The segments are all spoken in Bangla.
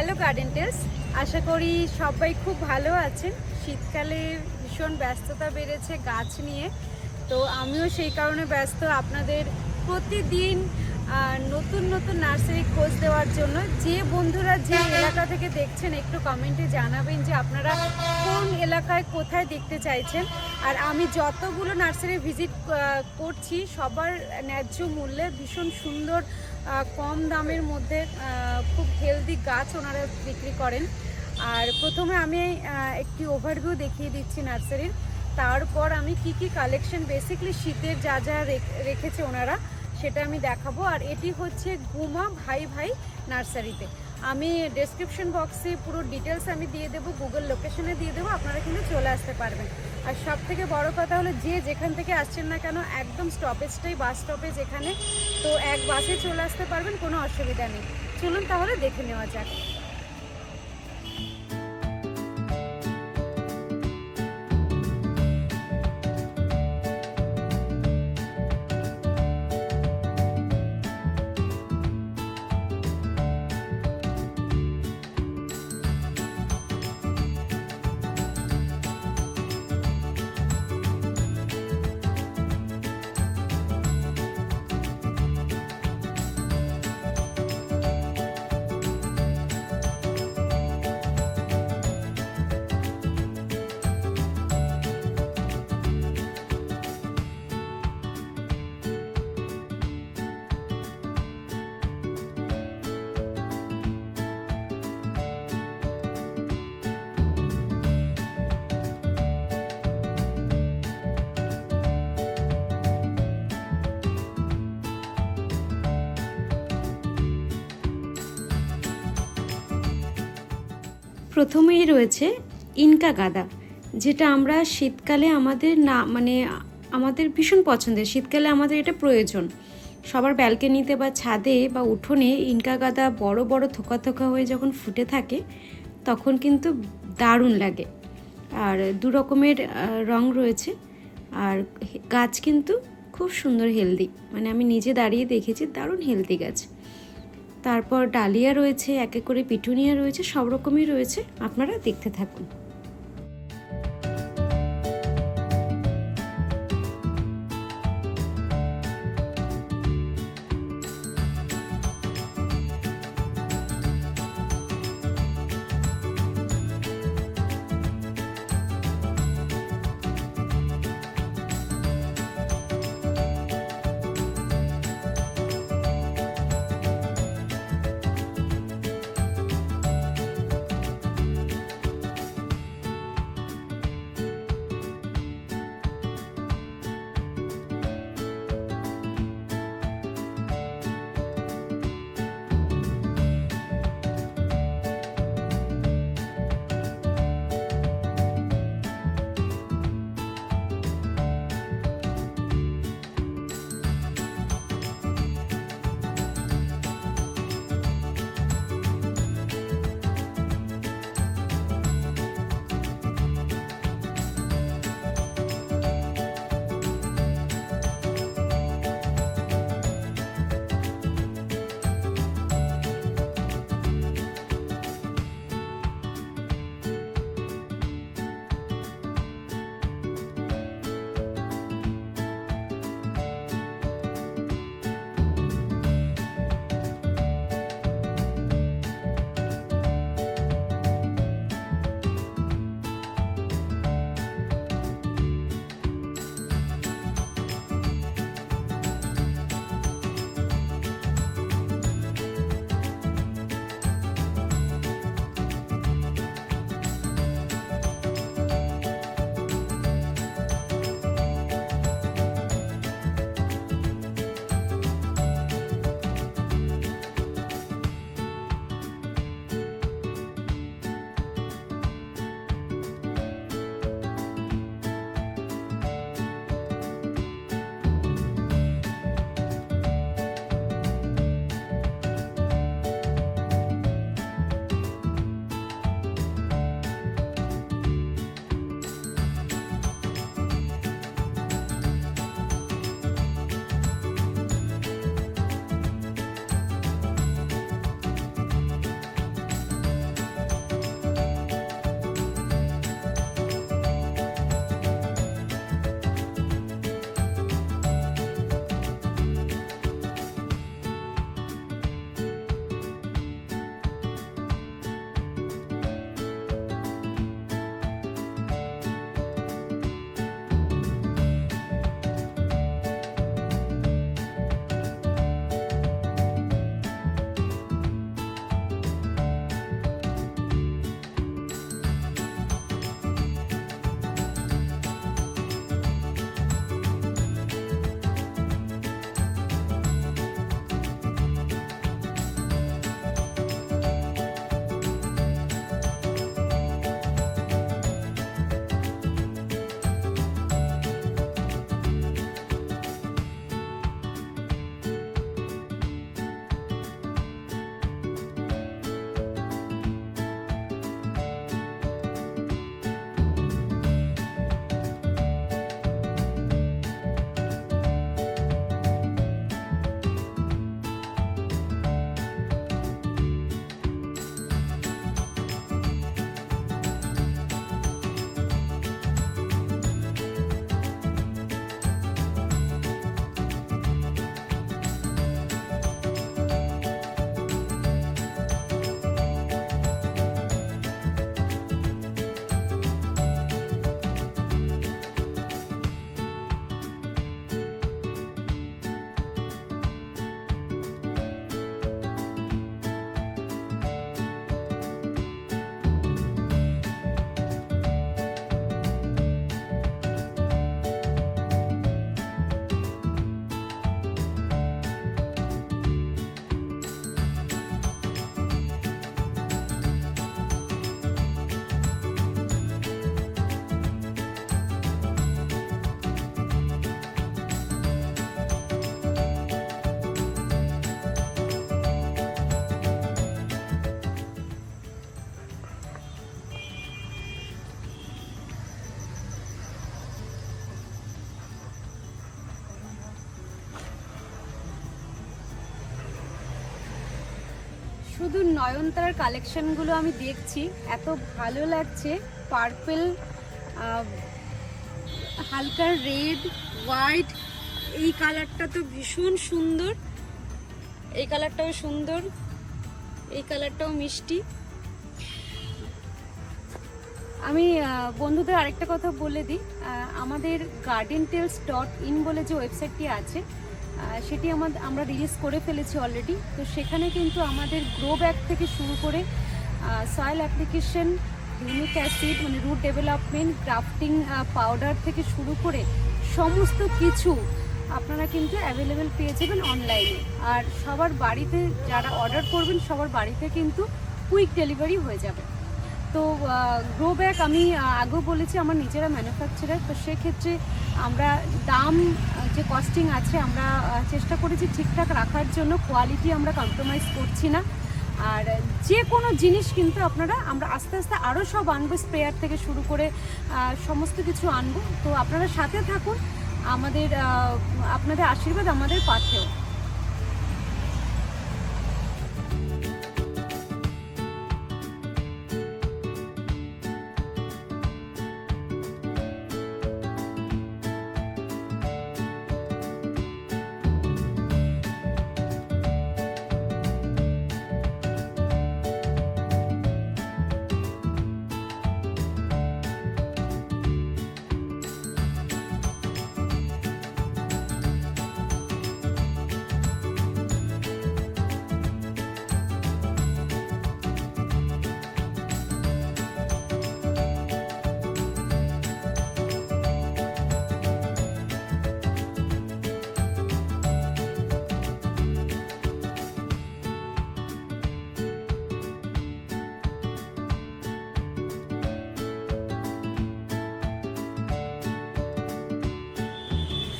হ্যালো গার্ডেন টেলস, আশা করি সবাই খুব ভালো আছেন। শীতকালে ভীষণ ব্যস্ততা বেড়েছে গাছ নিয়ে, তো আমিও সেই কারণে ব্যস্ত আপনাদের প্রতিদিন নতুন নতুন নার্সারি খোঁজ দেওয়ার জন্য। যে বন্ধুরা যে এলাকা থেকে দেখছেন একটু কমেন্টে জানাবেন যে আপনারা কোন এলাকায় কোথায় দেখতে চাইছেন। আর আমি যতগুলো নার্সারি ভিজিট করছি সবার ন্যায্য মূল্যে ভীষণ সুন্দর কম দামের মধ্যে খুব হেলদি গাছ ওনারা বিক্রি করেন। আর প্রথমে আমি একটি ওভারভিউ দেখিয়ে দিচ্ছি নার্সারির, তারপর আমি কি কি কালেকশন বেসিকলি শীতের যা যা রেখেছে ওনারা সেটা আমি দেখাবো। আর এটি হচ্ছে গুমা ভাই ভাই নার্সারিতে। আমি ডেসক্রিপশন বক্সে পুরো ডিটেলস আমি দিয়ে দেবো, গুগল লোকেশনে দিয়ে দেবো, আপনারা কিন্তু চলে আসতে পারবেন। আর সব থেকে বড় কথা হলো যে যেখান থেকে আসছেন না কেন একদম স্টপেজটাই বাস স্টপেজ এখানে, তো এক বাসে চলে আসতে পারবেন, কোনো অসুবিধা নেই। চলুন তাহলে দেখে নেওয়া যাক। প্রথমেই রয়েছে ইনকা গাঁদা, যেটা আমরা শীতকালে আমাদের আমাদের ভীষণ পছন্দের। শীতকালে আমাদের এটা প্রয়োজন, সবার ব্যালকনিতে বা ছাদে বা উঠোনে ইনকা গাঁদা বড় বড় থোকা থোকা হয়ে যখন ফুটে থাকে তখন কিন্তু দারুণ লাগে। আর দু রকমের রং রয়েছে, আর গাছ কিন্তু খুব সুন্দর হেলদি, আমি নিজে দাঁড়িয়ে দেখেছি, দারুণ হেলদি গাছ। তারপর ডালিয়া রয়েছে, এক এক করে পিটুনিয়া রয়েছে, সব রকমই রয়েছে, আপনারা দেখতে থাকুন। শুধু নয়নতারার কালেকশনগুলো আমি দেখছি, এত ভালো লাগছে। পার্পল, হালকা রেড, হোয়াইট, এই কালারটা তো ভীষণ সুন্দর, এই কালারটাও সুন্দর, এই কালারটাও মিষ্টি। আমি বন্ধুদের আরেকটা কথা বলে দিই, আমাদের GardenTales.in বলে যে ওয়েবসাইটটি আছে সেটি আমরা রিলিজ করে ফেলেছি অলরেডি। তো সেখানে কিন্তু আমাদের গ্রো ব্যাগ থেকে শুরু করে সয়েল অ্যাপ্লিকেশন, হিউমিক অ্যাসিড মানে রুট ডেভেলপমেন্ট, গ্রাফটিং পাউডার থেকে শুরু করে সমস্ত কিছু আপনারা কিন্তু অ্যাভেলেবেল পেয়ে যাবেন অনলাইনে। আর সবার বাড়িতে যারা অর্ডার করবেন সবার বাড়িতে কিন্তু কুইক ডেলিভারি হয়ে যাবে। তো গ্রো ব্যাগ আমি আগেও বলেছি আমার নিজেরা ম্যানুফ্যাকচারার, তো সেক্ষেত্রে আমরা দাম যে কস্টিং আছে আমরা চেষ্টা করেছি ঠিকঠাক রাখার জন্য, কোয়ালিটি আমরা কম্প্রোমাইজ করছি না। আর যে কোনো জিনিস কিন্তু আমরা আস্তে আস্তে আরও সব আনবো, স্প্রেয়ার থেকে শুরু করে সমস্ত কিছু আনবো। তো আপনারা সাথে থাকুন, আপনাদের আশীর্বাদ আমাদের পাথেও।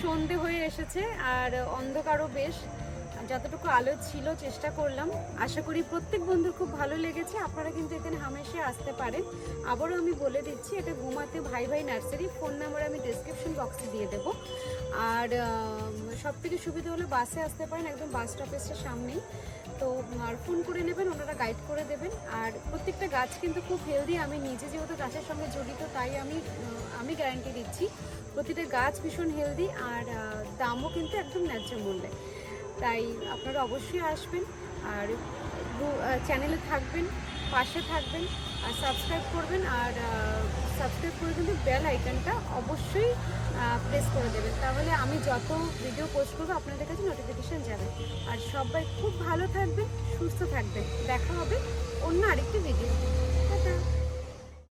সন্ধে হয়ে এসেছে আর অন্ধকারও বেশ, যতটুকু আলো ছিল চেষ্টা করলাম। আশা করি প্রত্যেক বন্ধুর খুব ভালো লেগেছে। আপনারা কিন্তু এখানে হামেশা আসতে পারেন। আবারও আমি বলে দিচ্ছি, এটা ঘুমাতে ভাই ভাই নার্সারি, ফোন নাম্বার আমি ডেসক্রিপশন বক্সে দিয়ে দেবো। আর সব থেকে সুবিধা হলো বাসে আসতে পারেন, একদম বাস স্টপেজটার সামনেই। তো আর ফোন করে নেবেন, ওনারা গাইড করে দেবেন। আর প্রত্যেকটা গাছ কিন্তু খুব হেলদি। আমি নিজে যেহেতু গাছের সঙ্গে জড়িত তাই আমি গ্যারান্টি দিচ্ছি প্রতিটা গাছ ভীষণ হেলদি। আর দামও কিন্তু একদম ন্যায্য মূল্যে। তাই আপনারা অবশ্যই আসবেন আর চ্যানেলে থাকবেন, পাশে থাকবেন আর সাবস্ক্রাইব করবেন। আর সাবস্ক্রাইব করে কিন্তু বেল আইকনটা অবশ্যই প্রেস করে দেবেন, তাহলে আমি যত ভিডিও পোস্ট করবো আপনাদের কাছে নোটিফিকেশান যাবে। আর সবাই খুব ভালো থাকবেন, সুস্থ থাকবেন। দেখা হবে অন্য আরেকটি ভিডিও। টাটা।